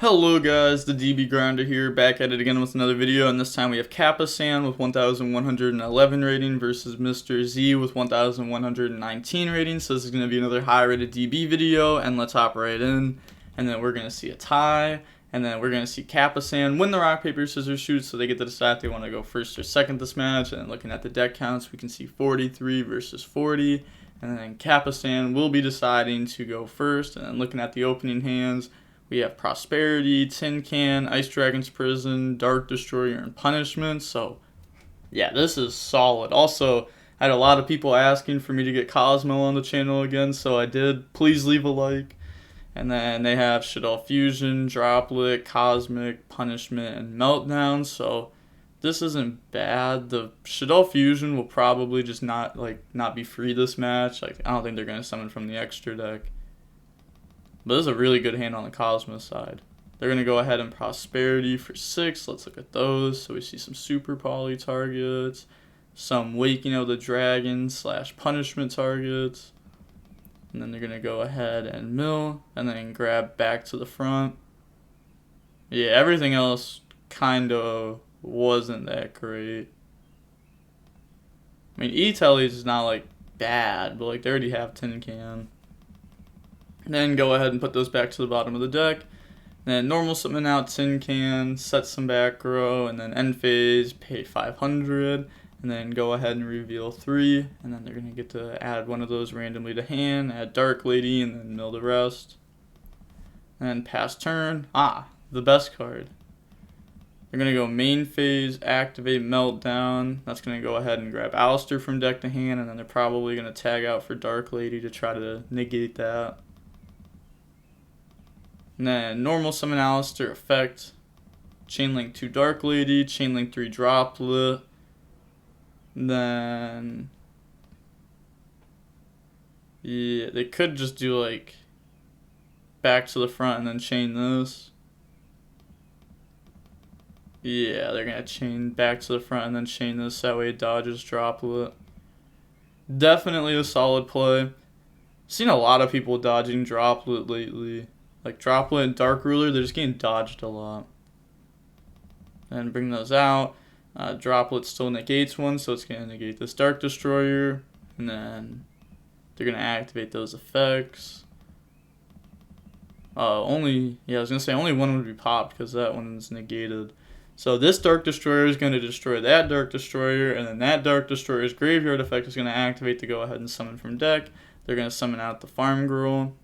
Hello guys, the DB Grinder here, back at it again with another video, and this time we have Kappa-san with 1111 rating versus Mr. Z with 1119 rating. So this is going to be another high rated DB video, and let's hop right in. And then we're going to see a tie, and then we're going to see Kappa-san win the rock, paper, scissors, shoot, so they get to decide if they want to go first or second this match. And then looking at the deck counts, we can see 43 versus 40, and then Kappa-san will be deciding to go first. And then looking at the opening hands, we have Prosperity, Tin Can, Ice Dragon's Prison, Dark Destroyer, and Punishment. So, yeah, this is solid. Also, I had a lot of people asking for me to get Kozmo on the channel again, so I did. Please leave a like. And then they have Shaddoll Fusion, Droplet, Cosmic, Punishment, and Meltdown. So, this isn't bad. The Shaddoll Fusion will probably just not be free this match. I don't think they're going to summon from the extra deck. But this is a really good hand on the Kozmo side. They're going to go ahead and Prosperity for 6. Let's look at those. So we see some Super Poly targets, some Waking of the Dragon / Punishment targets. And then they're going to go ahead and mill, and then grab back to the front. Yeah, everything else kind of wasn't that great. I mean, E-Telly's is not, bad, but, they already have Tin Can. Then go ahead and put those back to the bottom of the deck. Then normal summon out Tin Can, set some back row, and then end phase, pay 500, and then go ahead and reveal 3, and then they're going to get to add one of those randomly to hand, add Dark Lady, and then mill the rest. And pass turn. The best card. They're going to go main phase, activate Meltdown. That's going to go ahead and grab Alistair from deck to hand, and then they're probably going to tag out for Dark Lady to try to negate that. And then normal summon Alistair effect, Chainlink 2 Dark Lady, Chainlink 3 Droplet, then yeah, they could just do back to the front and then chain this. Yeah, they're gonna chain back to the front and then chain this, that way it dodges Droplet. Definitely a solid play. Seen a lot of people dodging Droplet lately. Droplet and Dark Ruler, they're just getting dodged a lot. And bring those out. Droplet still negates one, so it's going to negate this Dark Destroyer. And then they're going to activate those effects. I was going to say only one would be popped because that one's negated. So this Dark Destroyer is going to destroy that Dark Destroyer, and then that Dark Destroyer's graveyard effect is going to activate to go ahead and summon from deck. They're going to summon out the Farm Girl.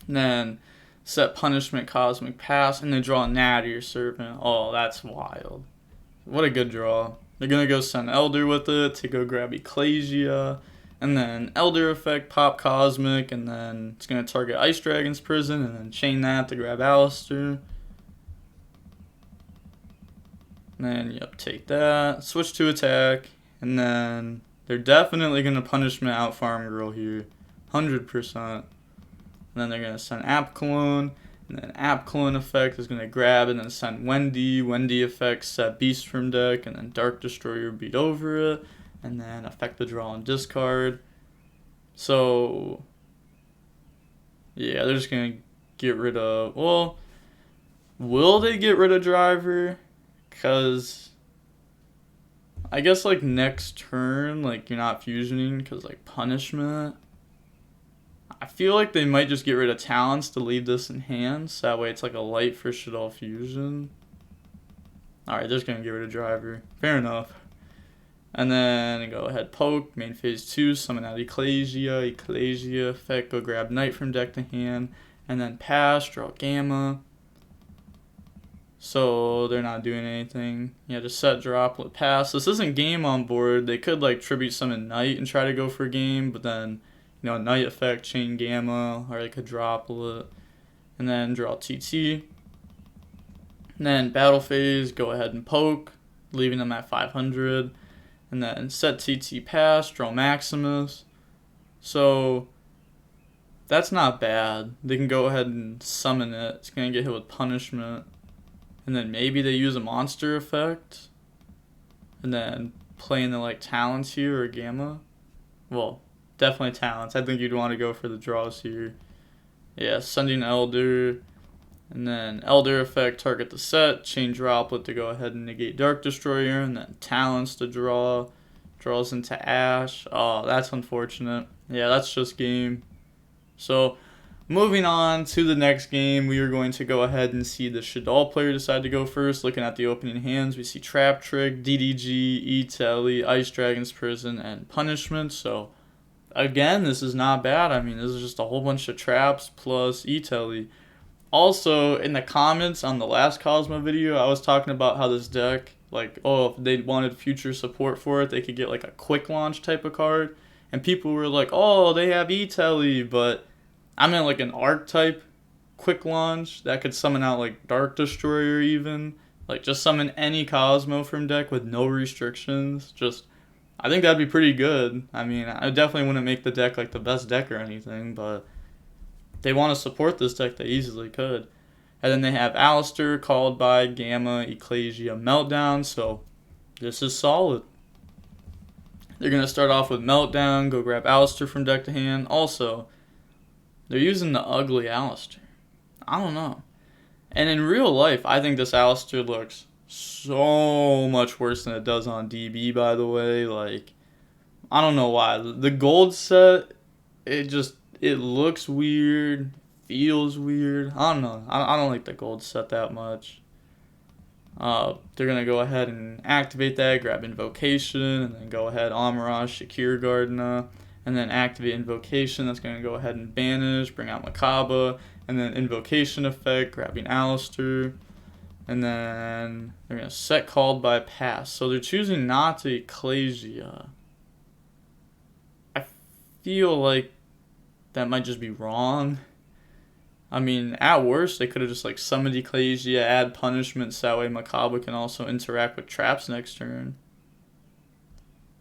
And then set Punishment, Cosmic Pass, and they draw Natty or Serpent. Oh, that's wild. What a good draw. They're going to go send Elder with it to go grab Ecclesia. And then Elder effect, pop Cosmic, and then it's going to target Ice Dragon's Prison, and then chain that to grab Alistair. And then, take that. Switch to attack. And then they're definitely going to Punishment out Farm Girl here. 100%. And then they're going to send App Clone, and then App Clone effect is going to grab and then send Wendy. Wendy effect, set Beast from deck, and then Dark Destroyer beat over it, and then affect the draw and discard. So, yeah, they're just going to get rid of, well, will they get rid of Driver? Because I guess, next turn, you're not fusioning because, Punishment. I feel like they might just get rid of Talents to leave this in hand, so that way it's a light for Shaddoll Fusion. Alright, they're just going to get rid of Driver. Fair enough. And then go ahead, poke, main phase 2, summon out Ecclesia effect, go grab Knight from deck to hand, and then pass, draw Gamma. So they're not doing anything. Yeah, just set Droplet, pass. This isn't game on board. They could tribute summon Knight and try to go for game, but then Night effect, chain Gamma, or they could Droplet, and then draw TT. And then battle phase, go ahead and poke, leaving them at 500. And then set TT pass, draw Maximus. So that's not bad. They can go ahead and summon it. It's going to get hit with Punishment. And then maybe they use a monster effect. And then play in the Talents here or Gamma. Well, definitely Talents. I think you'd want to go for the draws here. Yeah, sending Elder, And then Elder Effect, target the set, chain droplet to go ahead and negate Dark Destroyer, and then Talents to draws into Ash. Oh, that's unfortunate. Yeah, that's just game. So, moving on to the next game, we are going to go ahead and see the Shaddoll player decide to go first. Looking at the opening hands, we see Trap Trick, DDG, E-Telly, Ice Dragon's Prison, and Punishment. So, again, this is not bad. I mean, this is just a whole bunch of traps plus E-Telly. Also, in the comments on the last Kozmo video, I was talking about how this deck, like, oh, if they wanted future support for it, they could get like a quick launch type of card. And people were like, oh, they have E-Telly, but I meant like an archetype quick launch that could summon out like Dark Destroyer even. Like just summon any Kozmo from deck with no restrictions. I think that'd be pretty good. I mean, I definitely wouldn't make the deck like the best deck or anything, but they want to support this deck, they easily could. And then they have Alistair, called by Gamma, Ecclesia, Meltdown, so this is solid. They're going to start off with Meltdown, go grab Alistair from deck to hand. Also, they're using the ugly Alistair. I don't know. And in real life, I think this Alistair looks so much worse than it does on DB, by the way. Like, I don't know why. The gold set, it looks weird, feels weird. I don't know. I don't like the gold set that much. They're going to go ahead and activate that, grab Invocation, and then go ahead, Amaraj, Shakir Gardena, and then activate Invocation. That's going to go ahead and banish, bring out Makaba, and then Invocation effect, grabbing Alistair. And then they're going to set called by pass. So they're choosing not to Ecclesia. I feel like that might just be wrong. I mean, at worst, they could have just like summoned Ecclesia, add punishment, so that way Makaba can also interact with traps next turn.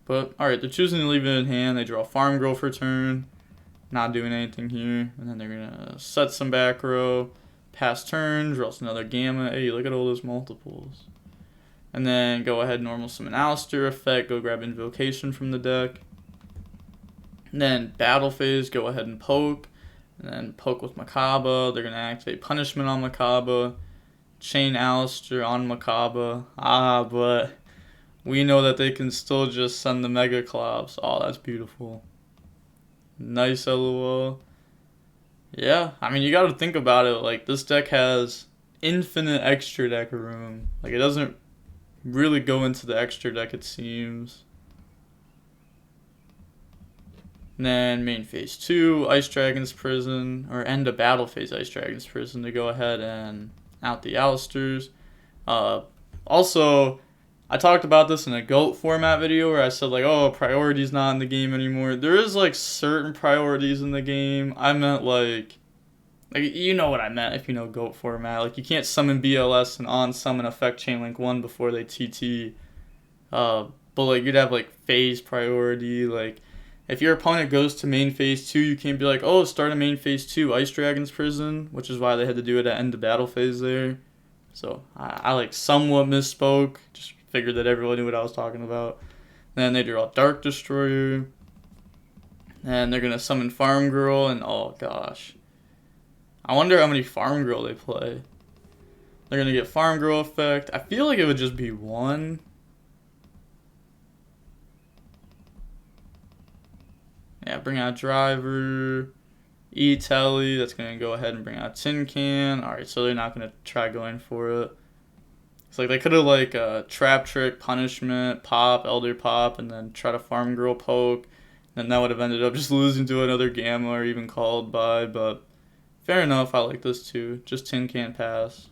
But, alright, they're choosing to leave it in hand. They draw Farm Girl for turn. Not doing anything here. And then they're going to set some back row. Pass turn, draws another Gamma. Hey, look at all those multiples. And then go ahead, normal summon Alistair effect. Go grab Invocation from the deck. And then battle phase, go ahead and poke. And then poke with Makaba. They're going to activate punishment on Makaba. Chain Alistair on Makaba. But we know that they can still just send the Mega Clops. Oh, that's beautiful. Nice LOL. Yeah, I mean, you got to think about it. Like, this deck has infinite extra deck room. Like, it doesn't really go into the extra deck, it seems. And then main phase 2, Ice Dragon's Prison, or end of battle phase Ice Dragon's Prison to go ahead and out the Alistairs. Also, I talked about this in a GOAT format video where I said like, oh, priority's not in the game anymore. There is like certain priorities in the game. I meant like you know what I meant if you know GOAT format. Like you can't summon BLS and on summon effect chain link 1 before they TT. But like you'd have like phase priority, like if your opponent goes to main phase 2, you can't be like, oh, start a main phase 2 Ice Dragon's Prison, which is why they had to do it at end of battle phase there. So I like somewhat misspoke, just figured that everyone knew what I was talking about. Then they draw Dark Destroyer, and they're going to summon Farm Girl, and oh gosh. I wonder how many Farm Girl they play. They're going to get Farm Girl effect. I feel like it would just be one. Yeah, bring out Driver, E-Telly, that's going to go ahead and bring out Tin Can. Alright, so they're not going to try going for it. It's like they could have like Trap Trick, Punishment, Pop, Elder Pop, and then try to Farm Girl poke. Then that would have ended up just losing to another Gamma or even called by, but fair enough, I like this too. Just Tin Can pass.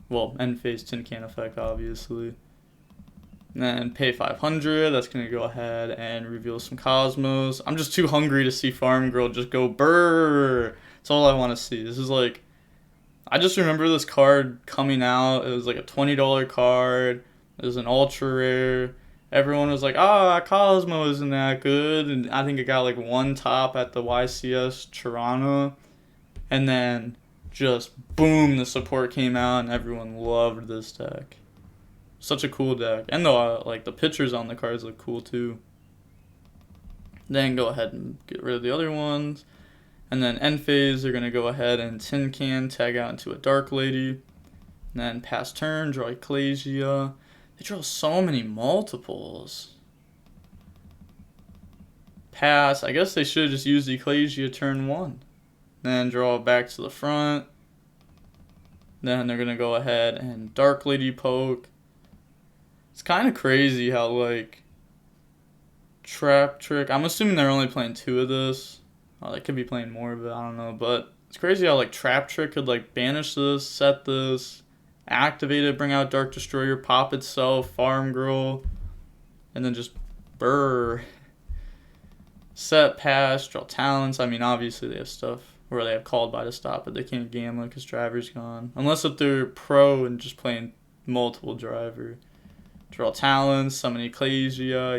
Well, end phase Tin Can effect, obviously. And then pay 500, that's going to go ahead and reveal some Kozmos. I'm just too hungry to see Farm Girl just go brrr. That's all I want to see. This is like, I just remember this card coming out. It was like a $20 card. It was an ultra rare. Everyone was like, Kozmo isn't that good. And I think it got like one top at the YCS Toronto. And then just boom, the support came out and everyone loved this deck. Such a cool deck. And like the pictures on the cards look cool too. Then go ahead and get rid of the other ones. And then end phase, they're going to go ahead and Tin Can, tag out into a Dark Lady. And then pass turn, draw Ecclesia. They draw so many multiples. Pass. I guess they should have just used Ecclesia turn 1. Then draw it back to the front. Then they're going to go ahead and Dark Lady poke. It's kind of crazy how, like, Trap Trick. I'm assuming they're only playing 2 of this. Oh, they could be playing more of it. I don't know. But it's crazy how, like, Trap Trick could, like, banish this, set this, activate it, bring out Dark Destroyer, pop itself, Farm Girl, and then just burr. Set, pass, draw talents. I mean, obviously they have stuff where they have called by to stop it. They can't gamma because driver's gone. Unless if they're pro and just playing multiple driver. Draw talents, summon Ecclesia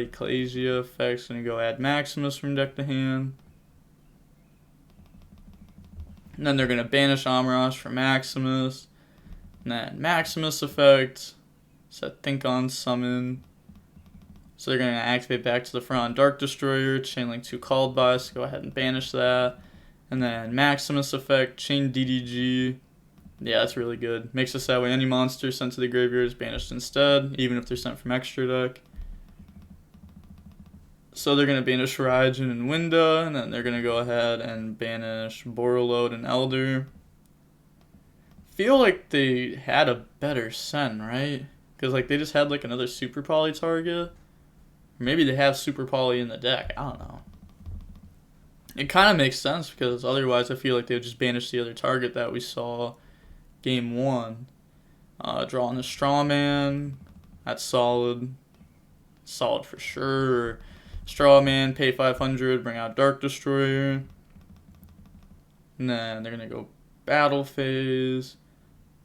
effects, gonna go add Maximus from deck to hand. And then they're gonna banish Amarash for Maximus. And then Maximus effect, set Think on summon. So they're going to activate back to the front on Dark Destroyer, chain link 2 called by, so go ahead and banish that. And then Maximus effect, chain DDG. Yeah, that's really good. Makes it so that way any monster sent to the graveyard is banished instead, even if they're sent from extra deck. So they're going to banish Raijin and Winda, and then they're going to go ahead and banish Borreload and Elder. Feel like they had a better send, right? Because like they just had like another Super Poly target. Maybe they have Super Poly in the deck. I don't know. It kind of makes sense because otherwise I feel like they would just banish the other target that we saw game 1. Drawing the Strawman. That's solid. Solid for sure. Strawman, pay 500, bring out Dark Destroyer. And then they're going to go battle phase.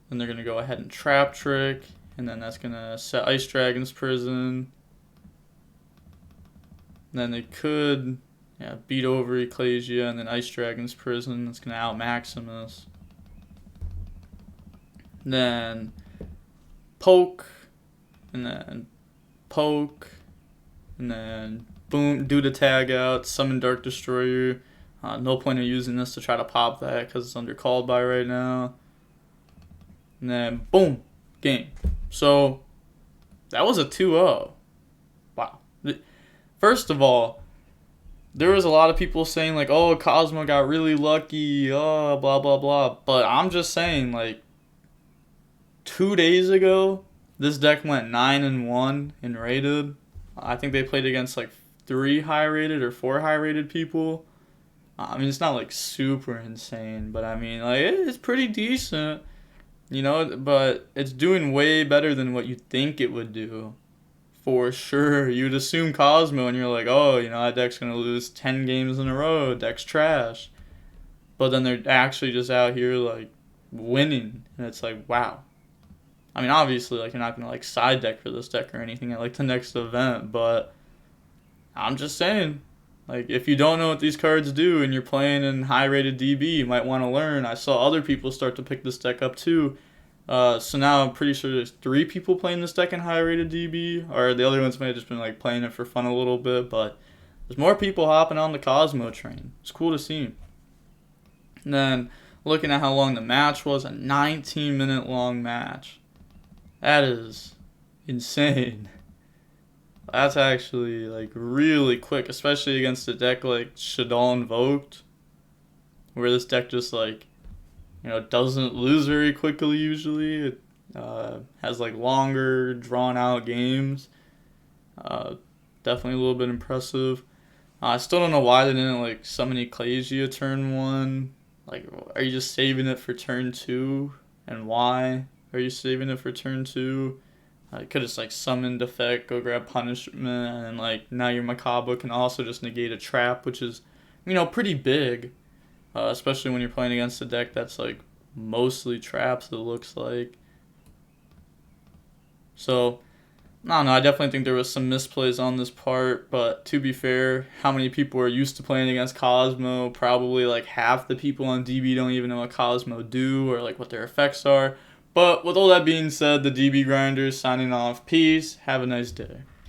Then they're going to go ahead and Trap Trick. And then that's going to set Ice Dragon's Prison. Then they could beat over Ecclesia and then Ice Dragon's Prison. That's going to out Maximus. Then poke. And then poke. And then boom, do the tag out. Summon Dark Destroyer. No point in using this to try to pop that because it's under called by right now. And then boom, game. So that was a 2-0. Wow. First of all, there was a lot of people saying like, oh, Kozmo got really lucky, oh, blah, blah, blah. But I'm just saying, like, 2 days ago, this deck went 9-1 in rated. I think they played against like 3 high-rated or 4 high-rated people. I mean, it's not like super insane, but I mean, like, it's pretty decent, you know, but it's doing way better than what you think it would do. For sure. You'd assume Kozmo and you're like, oh, you know, that deck's going to lose 10 games in a row. Deck's trash. But then they're actually just out here, like, winning. And it's like, wow. I mean, obviously, like, you're not going to, like, side deck for this deck or anything at, like, the next event. But I'm just saying, like, if you don't know what these cards do and you're playing in high-rated DB, you might want to learn. I saw other people start to pick this deck up, too. So now I'm pretty sure there's 3 people playing this deck in high-rated DB, or the other ones may have just been like playing it for fun a little bit, but there's more people hopping on the Kozmo train. It's cool to see. And then looking at how long the match was, a 19-minute long match. That is insane. That's actually like really quick, especially against a deck like Shaddoll Invoked, where this deck just like, you know, doesn't lose very quickly usually. It has like longer, drawn out games. Definitely a little bit impressive. I still don't know why they didn't like summon Ecclesia turn 1. Like, are you just saving it for turn 2? And why are you saving it for turn 2? I could just like summoned effect, go grab punishment, and like now your Macabre can also just negate a trap, which is, you know, pretty big. Especially when you're playing against a deck that's like mostly traps, it looks like. So, I don't know, I definitely think there was some misplays on this part, but to be fair, how many people are used to playing against Kozmo? Probably like half the people on DB don't even know what Kozmo do or like what their effects are. But with all that being said, the DB Grinders signing off. Peace. Have a nice day.